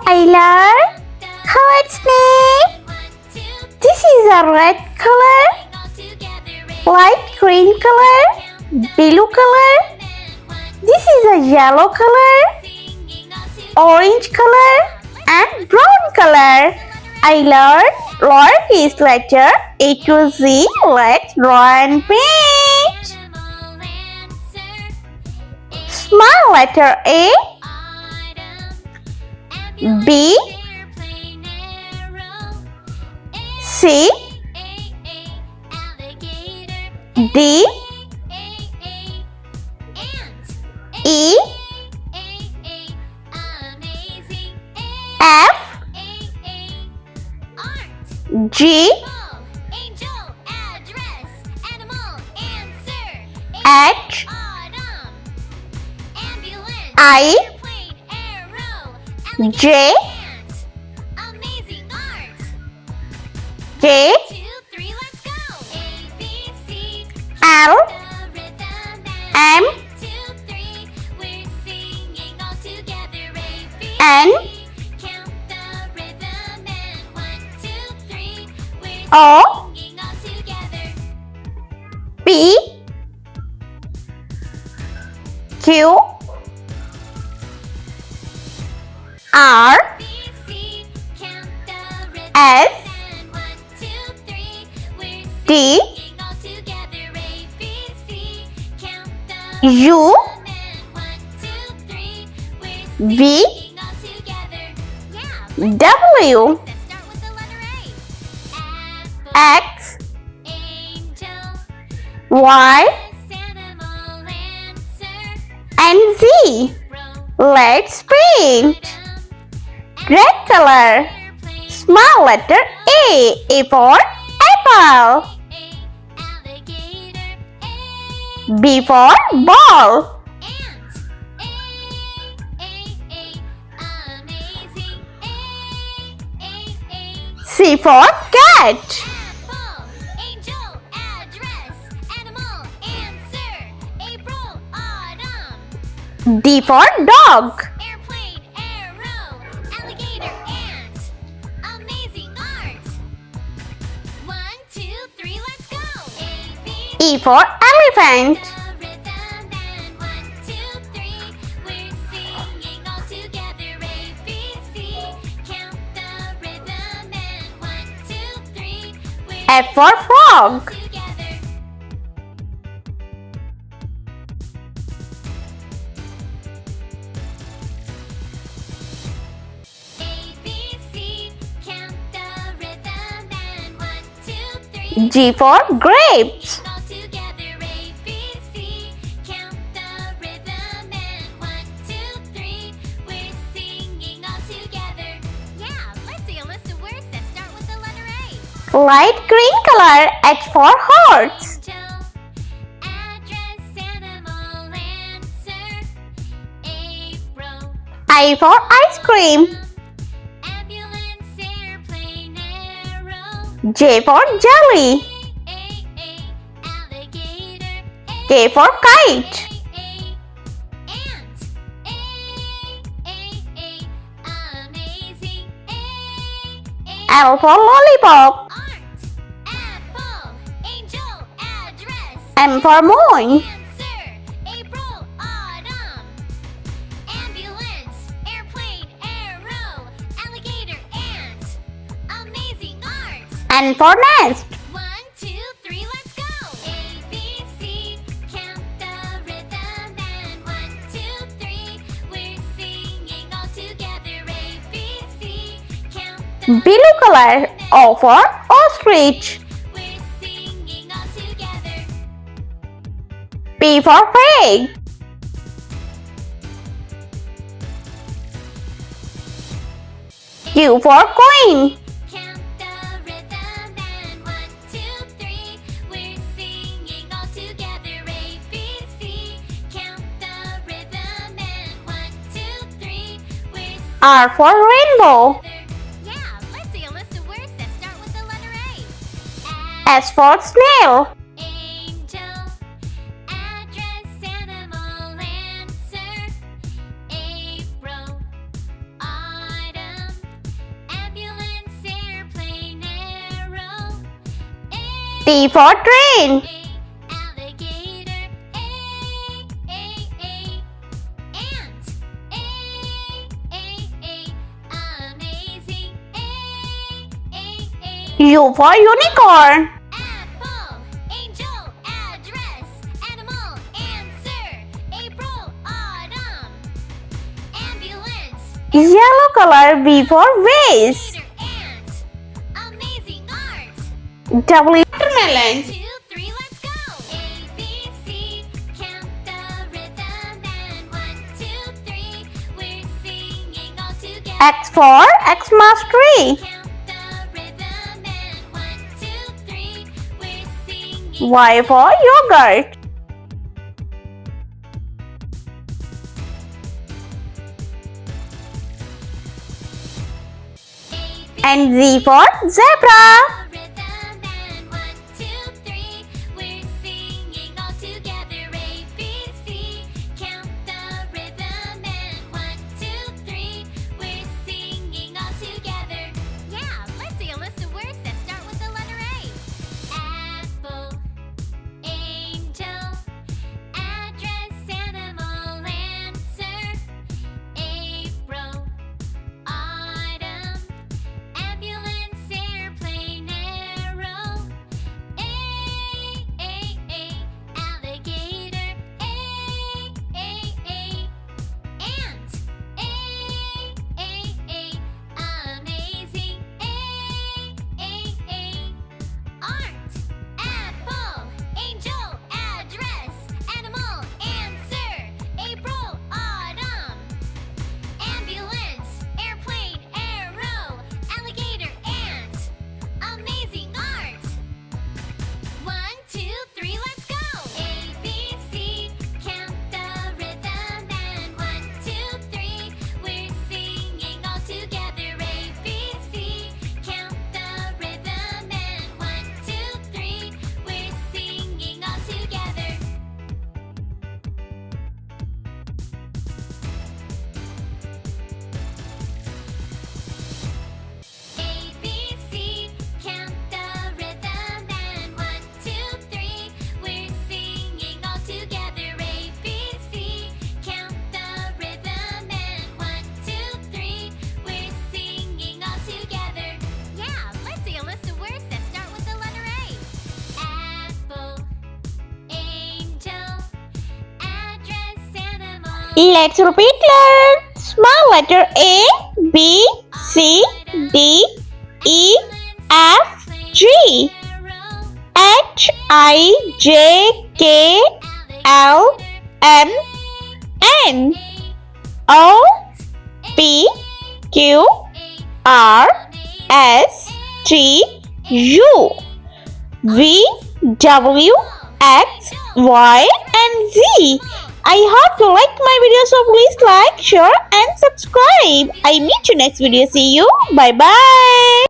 I learned colored snake. This is a red color, light green color, blue color. This is a yellow color, orange color, and brown color. I learned lowercase letter A to Z. Let's draw and paint. Small letter A, B, C, D, E, F, G, H, I, J, K, L, M, N, O, P, Q, R, S, T, U, V, W, X, Y, and Z. Let's paint. Red color. Small letter A for apple. B for ball. C for cat. D for dog. E for elephant. F for frog. G for grapes. Light green color. H for horse. I for ice cream. J for jelly. K for kite. L for lollipop. M for moon. N for nest. 1, 2, 3, let's go! A, B, C, count the rhythm and 1, 2, 3, we're singing all together. A, B, C, count the Blue color. O for ostrich. we're singing all together. P for pig. Q for queen. Count the rhythm and 1, 2, 3, we're singing all together. A, B, C, count the rhythm and 1, 2, 3, we're R for rainbow. Yeah, let's see a list of words that start with the letter A. S for snail. Angel, address, animal, answer. April, autumn, T for train. Alligator. Ant. Amazing. U for unicorn. Apple. Angel. Address. Animal. Answer. April. Autumn. Ambulance. Yellow color. V for vase. Gator. Ant. Amazing art. W. Watermelon. 2, 3, let's go. A, B, C, count the rhythm and 1, 2, 3, we're singing all together. X for Xmas tree. Count the rhythm and 1, 2, 3, we're singing. Y for yogurt. A, B, And Z for zebra. rhythm and 1, 2, 3, we're singing all together. A, B, C, count the rhythm and 1, 2, 3, we're singing all together. Yeah, let's see a list of words that start with the letter A. Apple, angel, address, animal, answer, April, autumn, ambulance, airplane, arrow, alligator, ant, amazing, art, apple, angel, address, animal, answer, April, autumn, ambulance, airplane, arrow, alligator, ant, amazing art. 1, 2, 3, let's go. A, B, C, count the rhythm and 1, 2, 3, we're singing all together. A, B, C, count the rhythm and 1, 2, 3, we're singing all together. A, B, C, count the rhythm and 1, 2, 3, we're singing all together. A, B, C, count the rhythm and 1, 2, 3, we're singing all together. Yeah, let's see a list of words that start with the letter A. Apple, angel, address, animal. Let's repeat learn. Small letter A, B, C, D, E, F, G, H, I, J, K, L, M, N, O, P, Q, R, S, T, U, V, W, X, Y, and Z. I hope you like my video, so please like, share, and subscribe. I meet you next video. See you. Bye bye.